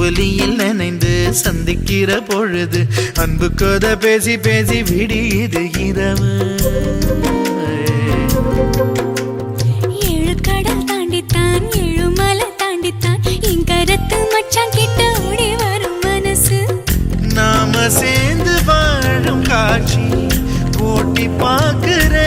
ஒலியில் நனைந்து சந்திக்கிற பொழுது அன்பு கதை பேசி பேசி விடியுது இரவு. ஏழு கடல் தாண்டித்தான் ஏழு மலை தாண்டித்தான் என் கருத்து மச்சான் கிட்ட ஓடி வரும் மனசு. நாம சேர்ந்து வாழும் காட்சி போட்டி பார்க்கிறேன்.